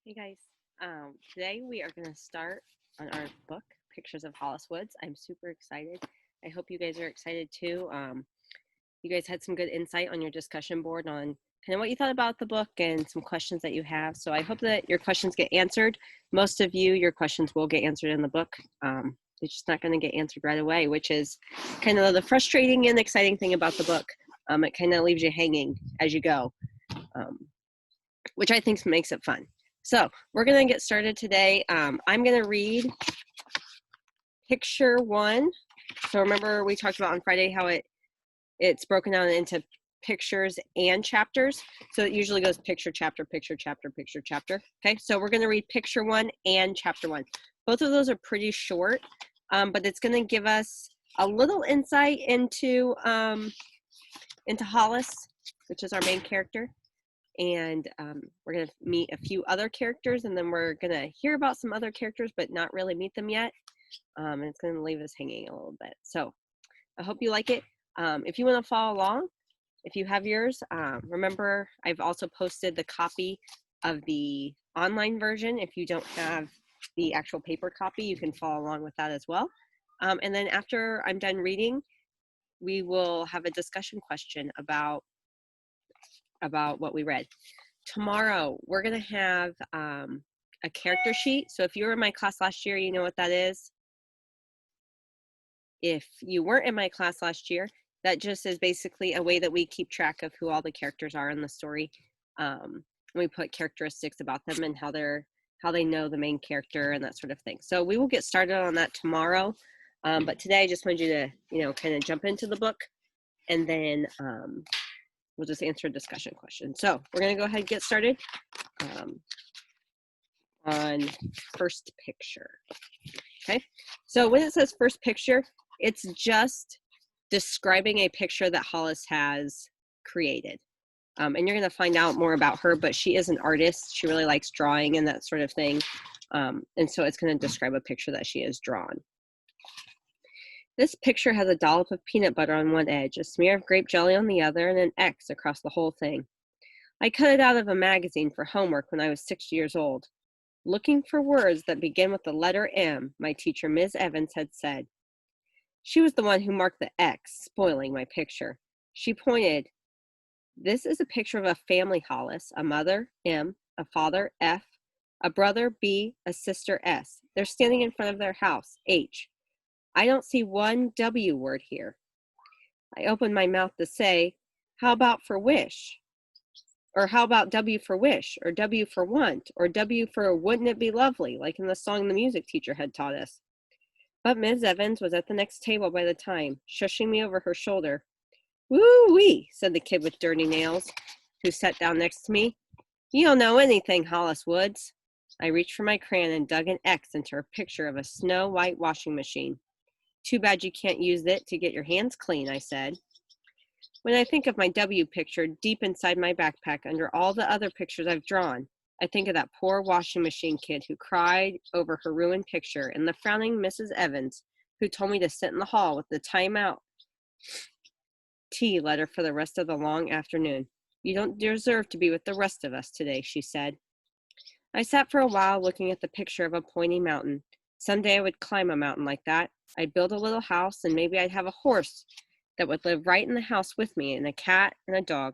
Hey guys, today we are going to start on our book, Pictures of Hollis Woods. I'm super excited. I hope you guys are excited too. You guys had some good insight on your discussion board on kind of what you thought about the book and some questions that you have. So I hope that your questions get answered. Most of you, your questions will get answered in the book. It's just not going to get answered right away, which is kind of the frustrating and exciting thing about the book. It kind of leaves you hanging as you go, which I think makes it fun. So we're going to get started today. I'm going to read picture one. So remember we talked about on Friday how it's broken down into pictures and chapters. So it usually goes picture, chapter, picture, chapter, picture, chapter. Okay, so we're going to read picture one and chapter one. Both of those are pretty short, but it's going to give us a little insight into Hollis, which is our main character. And we're going to meet a few other characters, and then we're going to hear about some other characters, but not really meet them yet. And it's going to leave us hanging a little bit. So I hope you like it. If you want to follow along, if you have yours, remember I've also posted the copy of the online version. If you don't have the actual paper copy, you can follow along with that as well. And then after I'm done reading, we will have a discussion question about what we read. Tomorrow, we're going to have a character sheet. So if you were in my class last year, you know what that is. If you weren't in my class last year, that just is basically a way that we keep track of who all the characters are in the story. We put characteristics about them and how they know the main character and that sort of thing. So we will get started on that tomorrow. But today I just wanted you to, kind of jump into the book, and then we'll just answer a discussion question. So we're going to go ahead and get started on first picture. Okay, so when it says first picture, it's just describing a picture that Hollis has created. And you're going to find out more about her, but she is an artist. She really likes drawing and that sort of thing. And so it's going to describe a picture that she has drawn. This picture has a dollop of peanut butter on one edge, a smear of grape jelly on the other, and an X across the whole thing. I cut it out of a magazine for homework when I was 6 years old. Looking for words that begin with the letter M, my teacher, Ms. Evans, had said. She was the one who marked the X, spoiling my picture. She pointed. This is a picture of a family, Hollis, a mother, M, a father, F, a brother, B, a sister, S. They're standing in front of their house, H. I don't see one W word here. I opened my mouth to say, how about for wish? Or how about W for wish? Or W for want? Or W for wouldn't it be lovely, like in the song the music teacher had taught us. But Ms. Evans was at the next table by the time, shushing me over her shoulder. Woo-wee, said the kid with dirty nails, who sat down next to me. You don't know anything, Hollis Woods. I reached for my crayon and dug an X into her picture of a snow-white washing machine. Too bad you can't use it to get your hands clean, I said. When I think of my W picture deep inside my backpack under all the other pictures I've drawn, I think of that poor washing machine kid who cried over her ruined picture, and the frowning Mrs. Evans, who told me to sit in the hall with the timeout tea letter for the rest of the long afternoon. You don't deserve to be with the rest of us today, she said. I sat for a while looking at the picture of a pointy mountain. Someday I would climb a mountain like that. I'd build a little house, and maybe I'd have a horse that would live right in the house with me, and a cat and a dog.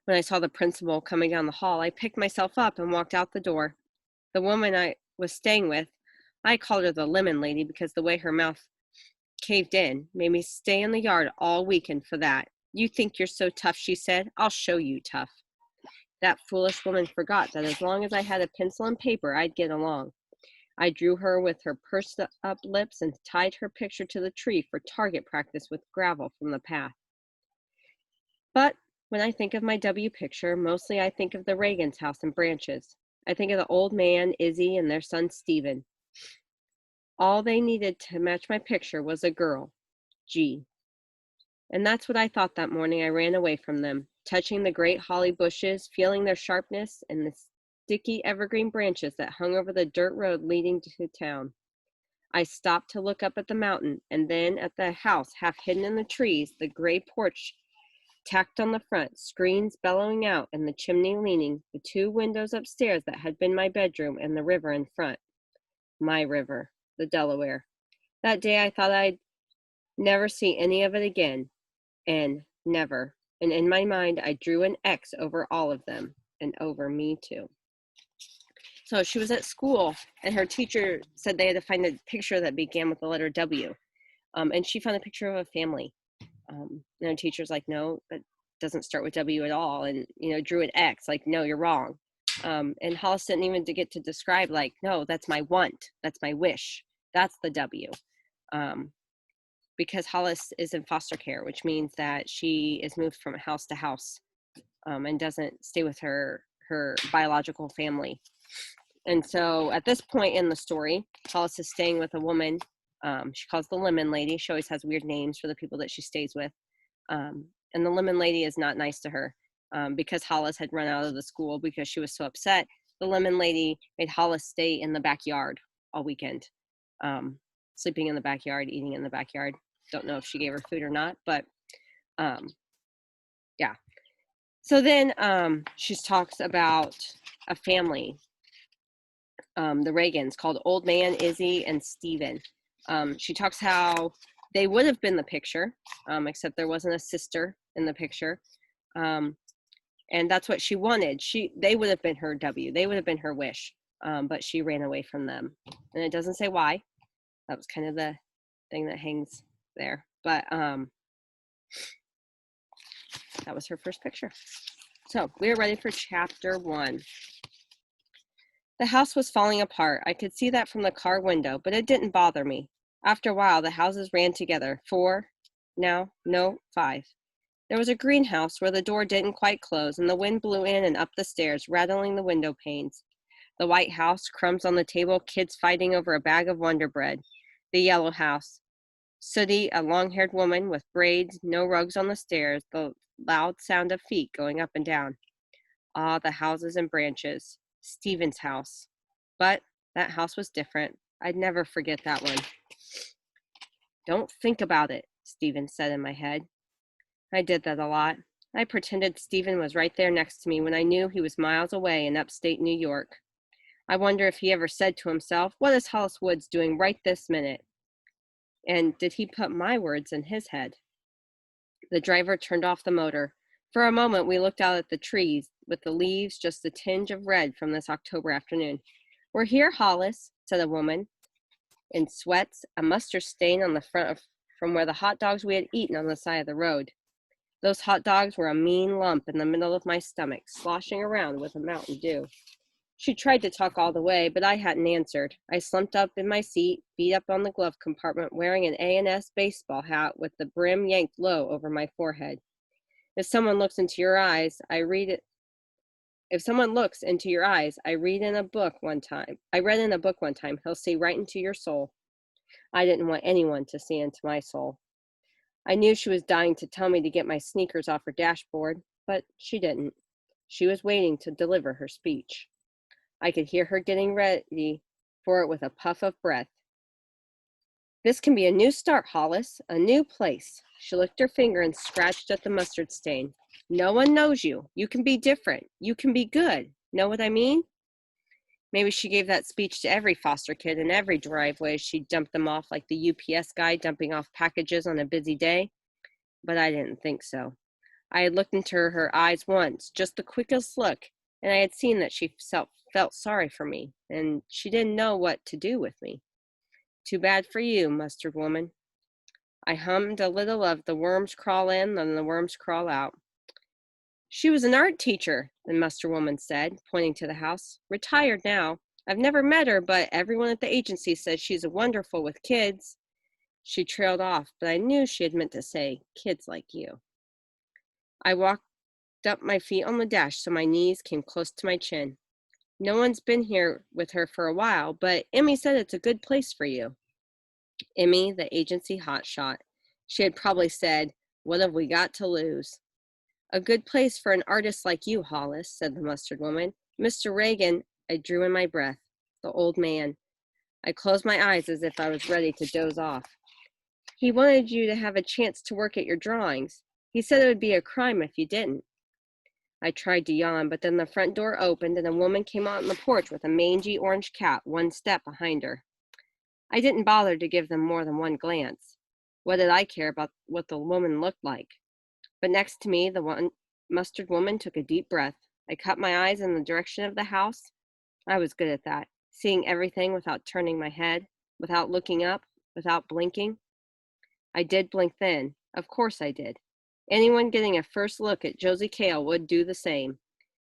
When I saw the principal coming down the hall, I picked myself up and walked out the door. The woman I was staying with, I called her the lemon lady because the way her mouth caved in made me stay in the yard all weekend for that. You think you're so tough, she said. I'll show you tough. That foolish woman forgot that as long as I had a pencil and paper, I'd get along. I drew her with her pursed up lips and tied her picture to the tree for target practice with gravel from the path. But when I think of my W picture, mostly I think of the Reagan's house and branches. I think of the old man, Izzy, and their son, Stephen. All they needed to match my picture was a girl, G. And that's what I thought that morning I ran away from them, touching the great holly bushes, feeling their sharpness, and the sticky evergreen branches that hung over the dirt road leading to town. I stopped to look up at the mountain, and then at the house half hidden in the trees, the gray porch tacked on the front, screens bellowing out, and the chimney leaning, the 2 windows upstairs that had been my bedroom, and the river in front. My river, the Delaware. That day I thought I'd never see any of it again, and never. And in my mind, I drew an X over all of them, and over me too. So she was at school, and her teacher said they had to find a picture that began with the letter W. And she found a picture of a family. And her teacher's like, no, that doesn't start with W at all. And, drew an X, like, no, you're wrong. And Hollis didn't even get to describe, like, no, that's my want. That's my wish. That's the W. Because Hollis is in foster care, which means that she is moved from house to house and doesn't stay with her biological family. And so at this point in the story, Hollis is staying with a woman she calls the Lemon Lady. She always has weird names for the people that she stays with. And the Lemon Lady is not nice to her because Hollis had run out of the school because she was so upset. The Lemon Lady made Hollis stay in the backyard all weekend, sleeping in the backyard, eating in the backyard. Don't know if she gave her food or not, but yeah. So then she talks about a family, the Reagans, called Old Man, Izzy, and Steven. She talks how they would have been the picture, except there wasn't a sister in the picture. And that's what she wanted. They would have been her W. They would have been her wish, but she ran away from them. And it doesn't say why. That was kind of the thing that hangs there. But that was her first picture. So we're ready for chapter 1. The house was falling apart. I could see that from the car window, but it didn't bother me. After a while, the houses ran together. 4, now, no, 5. There was a greenhouse where the door didn't quite close, and the wind blew in and up the stairs, rattling the window panes. The white house, crumbs on the table, kids fighting over a bag of Wonder Bread. The yellow house, sooty, a long-haired woman with braids, no rugs on the stairs, the loud sound of feet going up and down. Ah, the houses and branches. Stephen's house. But that house was different. I'd never forget that one. Don't think about it, Stephen said in my head. I did that a lot. I pretended Stephen was right there next to me when I knew he was miles away in upstate New York. I wonder if he ever said to himself, what is Hollis Woods doing right this minute? And did he put my words in his head? The driver turned off the motor. For a moment, we looked out at the trees, with the leaves just a tinge of red from this October afternoon. We're here, Hollis, said a woman in sweats, a mustard stain on the front from where the hot dogs we had eaten on the side of the road. Those hot dogs were a mean lump in the middle of my stomach, sloshing around with a Mountain Dew. She tried to talk all the way, but I hadn't answered. I slumped up in my seat, feet up on the glove compartment, wearing an A&S baseball hat with the brim yanked low over my forehead. If someone looks into your eyes, I read it. If someone looks into your eyes, I read in a book one time. He'll see right into your soul. I didn't want anyone to see into my soul. I knew she was dying to tell me to get my sneakers off her dashboard, but she didn't. She was waiting to deliver her speech. I could hear her getting ready for it with a puff of breath. This can be a new start, Hollis, a new place. She licked her finger and scratched at the mustard stain. No one knows you. You can be different. You can be good. Know what I mean? Maybe she gave that speech to every foster kid in every driveway. She dumped them off like the UPS guy dumping off packages on a busy day. But I didn't think so. I had looked into her eyes once, just the quickest look, and I had seen that she felt sorry for me, and she didn't know what to do with me. Too bad for you, mustard woman. I hummed a little of the worms crawl in and the worms crawl out. She was an art teacher, the mustard woman said, pointing to the house. Retired now. I've never met her, but everyone at the agency says she's wonderful with kids. She trailed off, but I knew she had meant to say, kids like you. I walked up my feet on the dash so my knees came close to my chin. No one's been here with her for a while, but Emmy said it's a good place for you. Emmy, the agency hotshot. She had probably said, what have we got to lose? A good place for an artist like you, Hollis, said the mustard woman. Mr. Reagan, I drew in my breath. The old man. I closed my eyes as if I was ready to doze off. He wanted you to have a chance to work at your drawings. He said it would be a crime if you didn't. I tried to yawn, but then the front door opened and a woman came out on the porch with a mangy orange cat one step behind her. I didn't bother to give them more than one glance. What did I care about what the woman looked like? But next to me, the mustard woman took a deep breath. I cut my eyes in the direction of the house. I was good at that, seeing everything without turning my head, without looking up, without blinking. I did blink then. Of course I did. Anyone getting a first look at Josie Cale would do the same.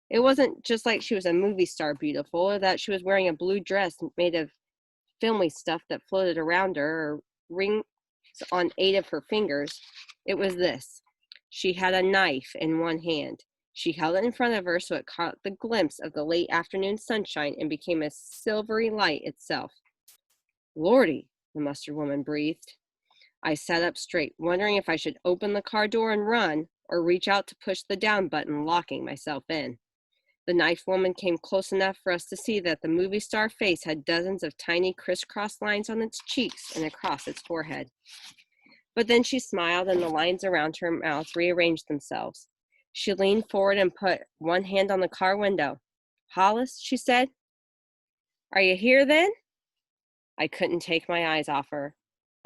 It wasn't just like she was a movie star beautiful, or that she was wearing a blue dress made of filmy stuff that floated around her, or rings on 8 of her fingers. It was this. She had a knife in one hand. She held it in front of her so it caught the glimpse of the late afternoon sunshine and became a silvery light itself. Lordy, the mustard woman breathed. I sat up straight, wondering if I should open the car door and run, or reach out to push the down button, locking myself in. The knife woman came close enough for us to see that the movie star face had dozens of tiny crisscross lines on its cheeks and across its forehead. But then she smiled and the lines around her mouth rearranged themselves. She leaned forward and put one hand on the car window. Hollis, she said, are you here then? I couldn't take my eyes off her.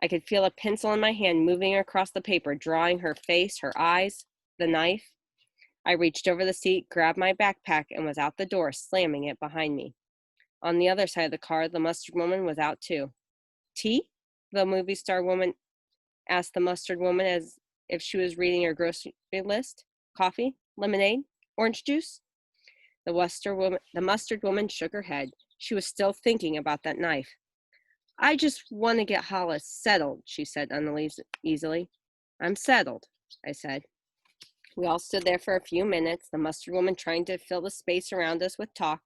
I could feel a pencil in my hand moving across the paper, drawing her face, her eyes, the knife. I reached over the seat, grabbed my backpack, and was out the door, slamming it behind me. On the other side of the car, the mustard woman was out too. Tea? The movie star woman asked the mustard woman as if she was reading her grocery list. Coffee? Lemonade? Orange juice? The mustard woman shook her head. She was still thinking about that knife. I just want to get Hollis settled, she said uneasily. I'm settled, I said. We all stood there for a few minutes, the mustard woman trying to fill the space around us with talk.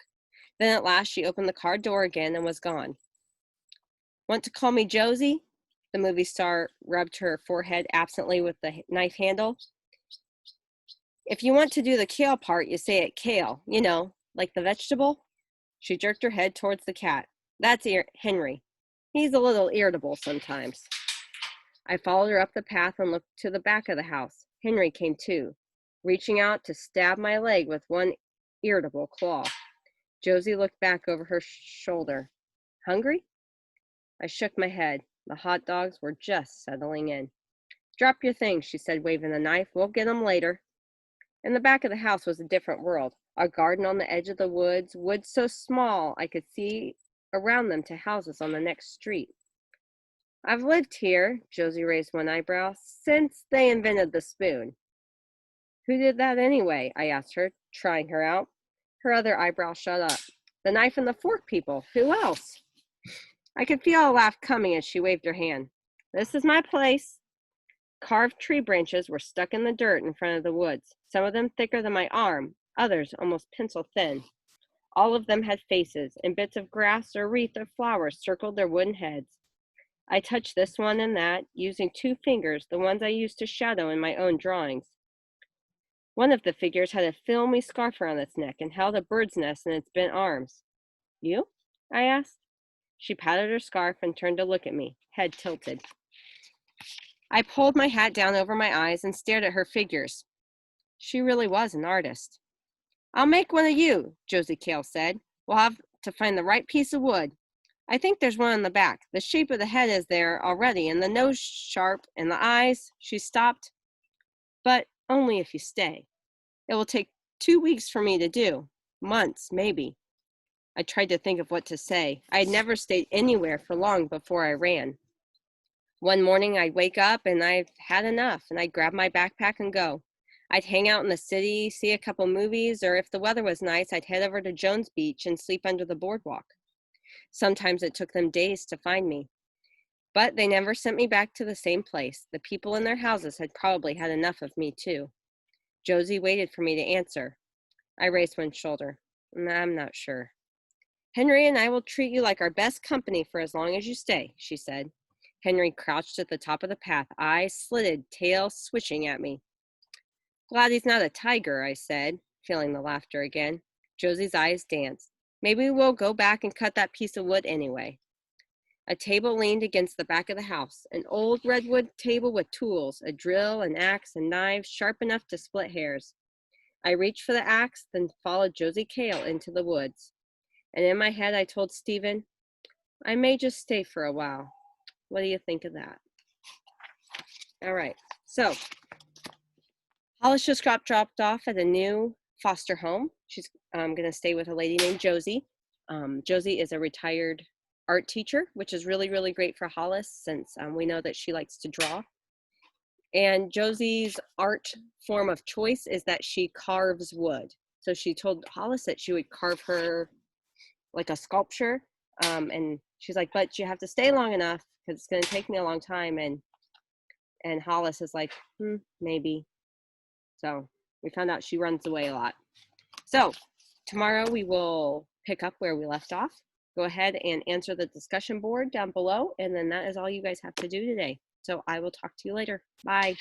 Then at last she opened the car door again and was gone. Want to call me Josie? The movie star rubbed her forehead absently with the knife handle. If you want to do the kale part, you say it kale, you know, like the vegetable. She jerked her head towards the cat. That's Henry. He's a little irritable sometimes. I followed her up the path and looked to the back of the house. Henry came too, reaching out to stab my leg with one irritable claw. Josie looked back over her shoulder. Hungry? I shook my head. The hot dogs were just settling in. Drop your things, she said, waving the knife. We'll get them later. In the back of the house was a different world. A garden on the edge of the woods so small I could see around them to houses on the next street. I've lived here, Josie raised one eyebrow, since they invented the spoon. Who did that anyway? I asked her, trying her out. Her other eyebrow shot up. The knife and the fork people. Who else? I could feel a laugh coming as she waved her hand. This is my place. Carved tree branches were stuck in the dirt in front of the woods, some of them thicker than my arm, others almost pencil thin. All of them had faces, and bits of grass or wreath of flowers circled their wooden heads. I touched this one and that, using 2 fingers, the ones I used to shadow in my own drawings. One of the figures had a filmy scarf around its neck and held a bird's nest in its bent arms. You? I asked. She patted her scarf and turned to look at me, head tilted. I pulled my hat down over my eyes and stared at her figures. She really was an artist. I'll make one of you, Josie Cale said. We'll have to find the right piece of wood. I think there's one in the back. The shape of the head is there already, and the nose sharp, and the eyes. She stopped. But only if you stay. It will take 2 weeks for me to do. Months, maybe. I tried to think of what to say. I had never stayed anywhere for long before I ran. One morning I'd wake up and I've had enough, and I'd grab my backpack and go. I'd hang out in the city, see a couple movies, or if the weather was nice, I'd head over to Jones Beach and sleep under the boardwalk. Sometimes it took them days to find me. But they never sent me back to the same place. The people in their houses had probably had enough of me too. Josie waited for me to answer. I raised one shoulder. I'm not sure. Henry and I will treat you like our best company for as long as you stay, she said. Henry crouched at the top of the path, eyes slitted, tail switching at me. Glad he's not a tiger, I said, feeling the laughter again. Josie's eyes danced. Maybe we'll go back and cut that piece of wood anyway. A table leaned against the back of the house, an old redwood table with tools, a drill, an axe, and knives sharp enough to split hairs. I reached for the axe, then followed Josie Cale into the woods. And in my head, I told Stephen, I may just stay for a while. What do you think of that? All right, so Hollis just got dropped off at a new foster home. She's going to stay with a lady named Josie. Josie is a retired art teacher, which is really, really great for Hollis since we know that she likes to draw. And Josie's art form of choice is that she carves wood. So she told Hollis that she would carve her like a sculpture. And she's like, but you have to stay long enough because it's going to take me a long time. And Hollis is like, maybe. So we found out she runs away a lot. So tomorrow we will pick up where we left off. Go ahead and answer the discussion board down below. And then that is all you guys have to do today. So I will talk to you later. Bye.